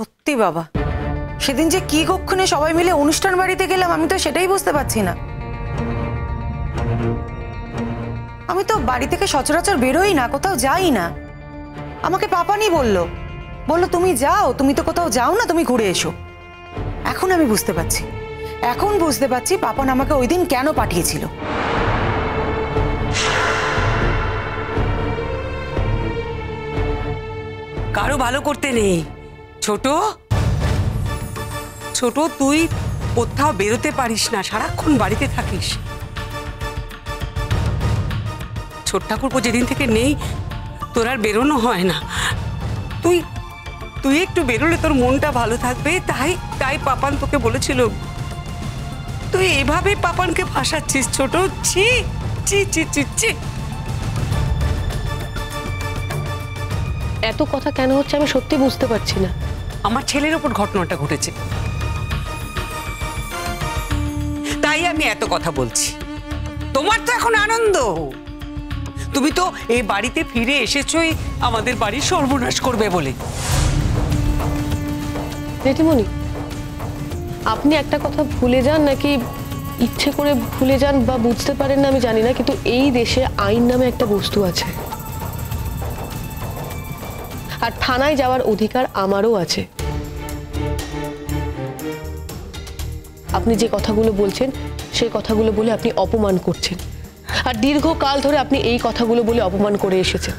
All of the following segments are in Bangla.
সত্যি বাবা, সেদিন যে কি কক্ষণে সবাই মিলে অনুষ্ঠান বাড়িতে গেলাম আমি তো সেটাই বুঝতে পারছি না। আমি তো বাড়ি থেকে সচরাচর বেরোই না, কোথাও যাই না। আমাকে পাপানি বললো তুমি যাও, তুমি তো কোথাও যাও না, তুমি ঘুরে এসো। এখন আমি বুঝতে পারছি, পাপান আমাকে ওই দিন কেন পাঠিয়েছিল। কারো ভালো করতে নেই ছোট ছোট, তুই কোথাও বেরোতে পারিস না, সারাক্ষণ বাড়িতে থাকিস। ছোট ঠাকুরপো যেদিন থেকে নেই তোর আর বেরোনো হয় না। তুই তুই একটু বেরোলে তোর মনটা ভালো থাকবে, তাই তাই পাপান তোকে বলেছিল। তুই এভাবে পাপানকে ফাঁসাচ্ছিস ছোট। ছি ছি ছি ছি ছি। এত কথা কেন হচ্ছে আমি সত্যি বুঝতে পারছি না। আমার ছেলের ওপর ঘটনাটা ঘটেছে, তাই আমি এত কথা বলছি। তোমার তো এখন আনন্দ, তুমি তো এই বাড়িতে ফিরে এসেছই আমাদের বাড়ির সর্বনাশ করবে বলে। জেঠিমণি, আপনি একটা কথা ভুলে যান নাকি ইচ্ছে করে ভুলে যান বা বুঝতে পারেন না আমি জানি না, কিন্তু এই দেশে আইন নামে একটা বস্তু আছে, আর থানায় যাওয়ার অধিকার আমারও আছে। আপনি যে কথাগুলো বলছেন সেই কথাগুলো বলে আপনি অপমান করছেন, আর দীর্ঘকাল ধরে আপনি এই কথাগুলো বলে অপমান করে এসেছেন।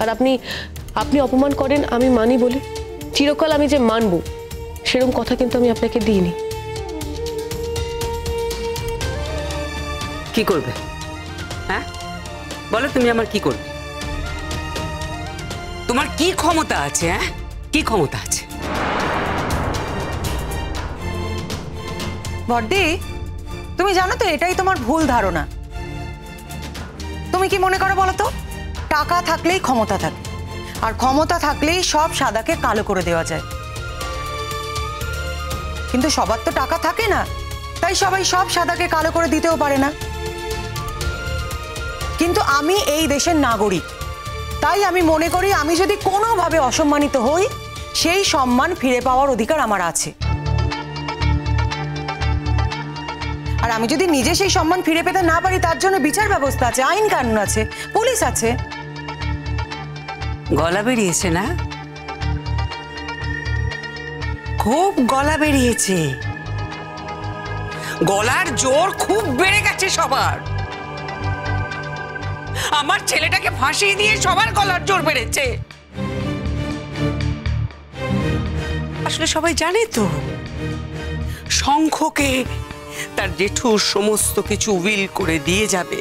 আর আপনি অপমান করেন আমি মানি বলে, চিরকাল আমি যে মানব সেরকম কথা কিন্তু আমি আপনাকে দিইনি। কি করবে? হ্যাঁ বলো, তুমি আমার কি করবে? তোমার কি ক্ষমতা আছে? হ্যাঁ কি ক্ষমতা আছে? বড়দি, তুমি জানো তো এটাই তোমার ভুল ধারণা। তুমি কি মনে করো বলো তো, টাকা থাকলেই ক্ষমতা থাকে, আর ক্ষমতা থাকলেই সব সাদাকে কালো করে দেওয়া যায়। কিন্তু সবার তো টাকা থাকে না, তাই সবাই সব সাদাকে কালো করে দিতেও পারে না। কিন্তু আমি এই দেশের নাগরিক, তাই আমি মনে করি আমি যদি কোনোভাবে অসম্মানিত হই, সেই সম্মান ফিরে পাওয়ার অধিকার আমার আছে। আর আমি যদি নিজে সেই সম্মান ফিরে পেতে না পারি, তার জন্য বিচার ব্যবস্থা আছে, আইন কানুন আছে, পুলিশ আছে। গলা বেরিয়েছে না? খুব গলা বেরিয়েছে, গলার জোর খুব বেড়ে গেছে সবার। আমার ছেলেটাকে ফাঁসিয়ে দিয়ে সবার গলার জোর বেড়েছে। আসলে সবাই জানে তো শঙ্খকে তার জেঠু সমস্ত কিছু উইল করে দিয়ে যাবে।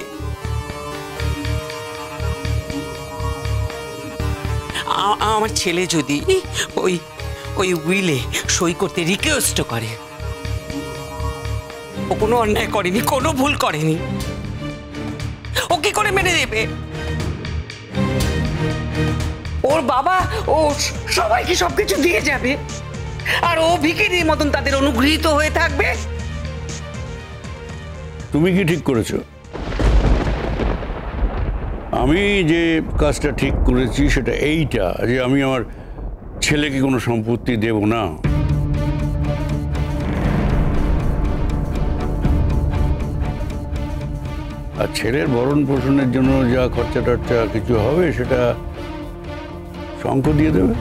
আমার ছেলে যদি ওই উইলে সই করতে রিকোয়েস্ট করে, ও কোনো অন্যায় করেনি, কোনো ভুল করেনি, ও কি করে মেনে দেবে? ওর বাবা ও সবাইকে সবকিছু দিয়ে যাবে, আর ও ভিখিরির মতন তাদের অনুগৃহীত হয়ে থাকবে। তুমি কি ঠিক করেছো? আমি যে কাজটা ঠিক করেছি সেটা এইটা, যে আমি আমার ছেলেকে কোনো সম্পত্তি দেব না। আর ছেলের ভরণ পোষণের জন্য যা খরচা টরচা কিছু হবে সেটা শঙ্খ দিয়ে দেবে।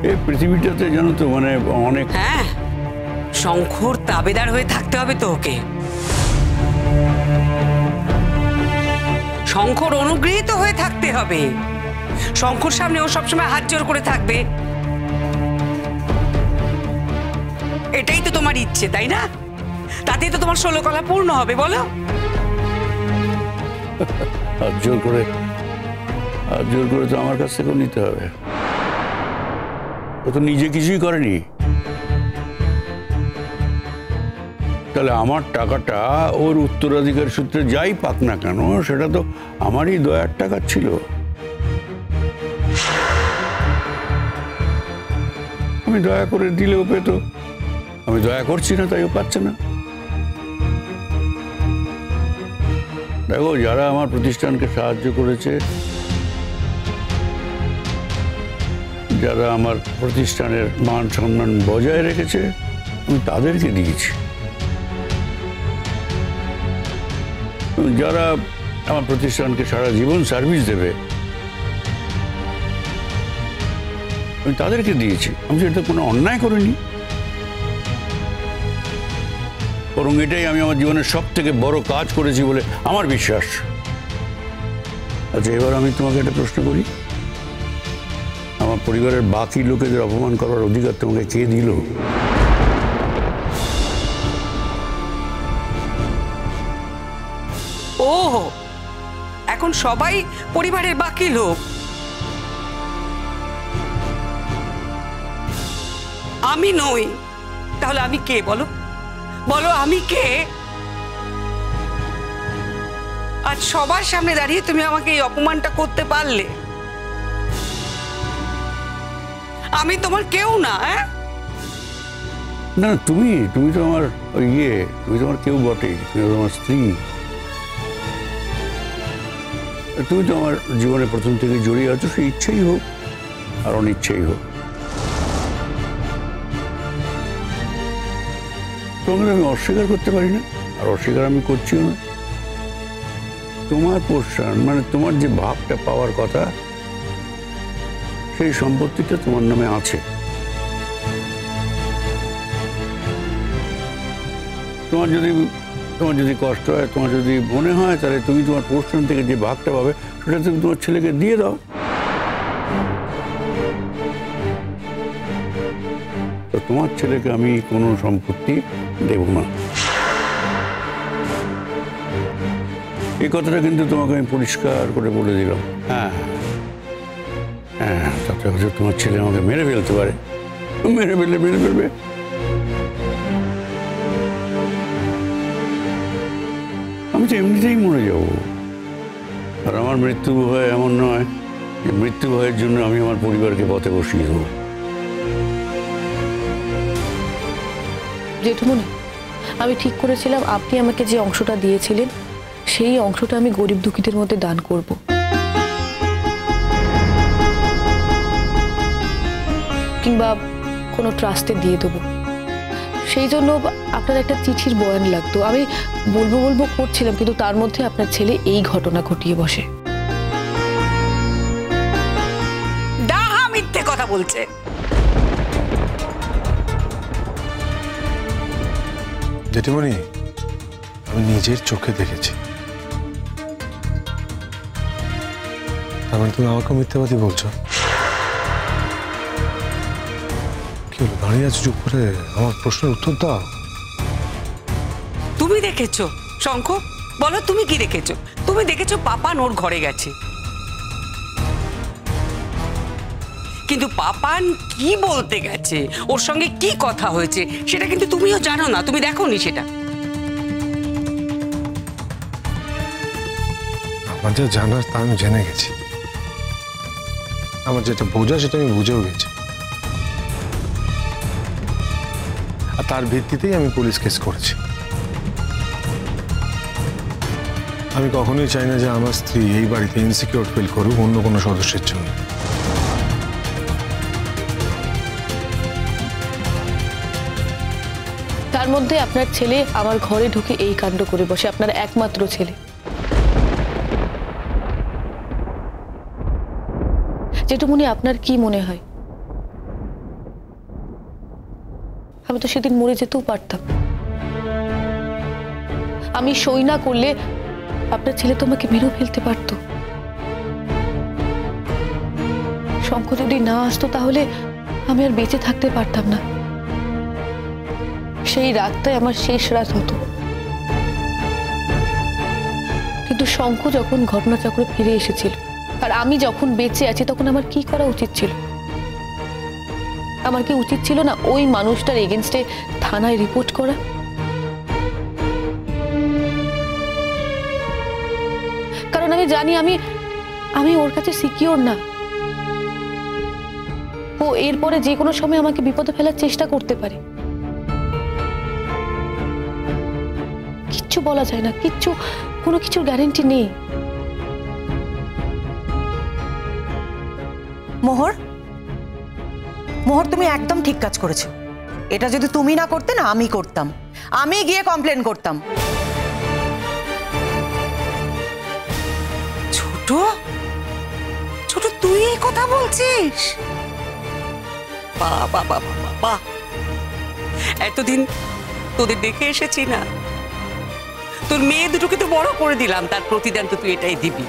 এই পৃথিবীটাতে জানো তো মানে অনেক। হ্যাঁ, শঙ্খর তাবেদার হয়ে থাকতে হবে তো ওকে, শঙ্খর অনুগৃহীত হয়ে থাকতে হবে। শঙ্খর সামনে ও সবসময় হাত জোর করে থাকবে, এটাই তো তোমার ইচ্ছে, তাই না? তাতেই তো তোমার 16 কলা পূর্ণ হবে, বলো? হাত জোর করে তো আমার কাছ থেকেও নিতে হবে। ও তো নিজে কিছুই করেনি, তাহলে আমার টাকাটা ওর উত্তরাধিকার সূত্রে যাই পাক না কেন, সেটা তো আমারই দয়ার টাকা ছিল। আমি দয়া করে দিলেও পেত, আমি দয়া করছি না তাই ও পাচ্ছে না। দেখো, যারা আমার প্রতিষ্ঠানকে সাহায্য করেছে, যারা আমার প্রতিষ্ঠানের মান সম্মান বজায় রেখেছে, আমি তাদেরকে দিয়েছি। যারা আমার প্রতিষ্ঠানকে সারা জীবন সার্ভিস দেবে, আমি তাদেরকে দিয়েছি। আমি সেটা কোনো অন্যায় করিনি, বরং এটাই আমি আমার জীবনের সব থেকে বড় কাজ করেছি বলে আমার বিশ্বাস। আচ্ছা, এবার আমি তোমাকে একটা প্রশ্ন করি, আমার পরিবারের বাকি লোকেদের অপমান করার অধিকার তোমাকে কে দিল? ও, এখন সবাই পরিবারের বাকি লোক। আমি নই, তাহলে আমি কে? বলো বলো, আমি কে? আজ সবার সামনে দাঁড়িয়ে তুমি আমাকে এই অপমানটা করতে পারলে? আমি তোমার কেউ না। না, তুমি তো আমার তুমি তোমার কেউ বটে, তুমি আমার স্ত্রী। তুমি তো আমার জীবনে প্রথম থেকে জড়িয়ে আছো, সে ইচ্ছেই হোক আর অনিচ্ছেই হোক। তোমাকে আমি অস্বীকার করতে পারি না, আর অস্বীকার আমি করছিও না। তোমার পোর্শন, মানে তোমার যে ভাগটা পাওয়ার কথা, সেই সম্পত্তিটা তোমার নামে আছে। তোমার যদি কষ্ট হয়, তোমার যদি মনে হয়, তাহলে তুমি তোমার পোর্শন থেকে যে ভাগটা পাবে সেটা তুমি তোমার ছেলেকে দিয়ে দাও। তো তোমার ছেলেকে আমি কোনো সম্পত্তি দেব না, এই কথাটা কিন্তু তোমাকে আমি পরিষ্কার করে বলে দিলাম। হ্যাঁ, তাতে হচ্ছে তোমার ছেলে আমাকে মেরে ফেলতে পারে, মেরে ফেলবে। আমি তো এমনিতেই মরে যাব। আর আমার মৃত্যু ভয় এমন নয় যে মৃত্যু ভয়ের জন্য আমি আমার পরিবারকে পথে বসিয়ে দেবো। জেঠুমনি, আমি ঠিক করেছিলাম আপনি আমাকে যে অংশটা দিয়েছিলেন সেই অংশটা আমি গরিব দুঃখীদের মধ্যে দান করব। কিংবা কোনো ট্রাস্টে দিয়ে দেবো। সেই জন্য আপনার একটা চিঠির বয়ান লাগতো। আমি বলবো করছিলাম, কিন্তু তার মধ্যে আপনার ছেলে এই ঘটনা ঘটিয়ে বসে। ডাহা মিথ্যে কথা বলছে। জেঠিমণি, আমি নিজের চোখে দেখেছি। তার মানে তুমি আমাকে মিথ্যাবাদী বলছো? কি হলো, দাঁড়িয়ে আছো চুপ করে? আমার প্রশ্নের উত্তর দাও। তুমি দেখেছো শঙ্খ? বলো, তুমি কি দেখেছো? তুমি দেখেছো পাপান ওর ঘরে গেছে, কিন্তু পাপান কি বলতে গেছে, ওর সঙ্গে কি কথা হয়েছে, সেটা কিন্তু তুমিও জানো না, তুমি দেখোনি সেটা। আমার যা জানার তা আমি জেনে গেছি। আমার যেটা বোঝা সেটা আমি বুঝেও গেছি, আর তার ভিত্তিতেই আমি পুলিশ কেস করেছি। আমি কখনোই চাই না যে আমার স্ত্রী এই বাড়িতে ইনসিকিউর ফিল করুক অন্য কোনো সদস্যের জন্য। তার মধ্যে আপনার ছেলে আমার ঘরে ঢুকে এই কাণ্ড করে বসে, আপনার একমাত্র ছেলে। জেঠুমনি, আপনার কি মনে হয় আমি তো সেদিন মরে যেতেও পারতাম। আমি সই না করলে আপনার ছেলে তোমাকে মেরেও ফেলতে পারত। শঙ্খ যদি না আসতো তাহলে আমি আর বেঁচে থাকতে পারতাম না। সেই রাতটাই আমার শেষ রাত হতো। কিন্তু শঙ্খ যখন ঘটনাচক্রে ফিরে এসেছিল আর আমি যখন বেঁচে আছি, তখন আমার কি করা উচিত ছিল? আমার কি উচিত ছিল না ওই মানুষটার এগেনস্টে থানায় রিপোর্ট করা? কারণ আমি জানি আমি ওর কাছে সিকিউর না। ও এরপরে যে কোনো সময় আমাকে বিপদে ফেলার চেষ্টা করতে পারে। কিচ্ছু বলা যায় না, কিচ্ছু কোনো কিছুর গ্যারেন্টি নেই। মোহর, মোহর তুমি একদম ঠিক কাজ করেছো। এটা যদি তুমি না করতে না আমি করতাম, আমি গিয়ে কমপ্লেন করতাম। ছোট ছোট তুই এই কথা বলছিস? বাবা বাবা বাবা, এতদিন তোদের দেখে এসেছি না, তোর মেয়ে দুটোকে তো বড় করে দিলাম, তার প্রতিদান তো তুই এটাই দিবি।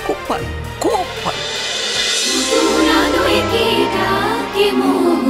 খুব ভালো, খুব ভালো। কি ডাকে মোহ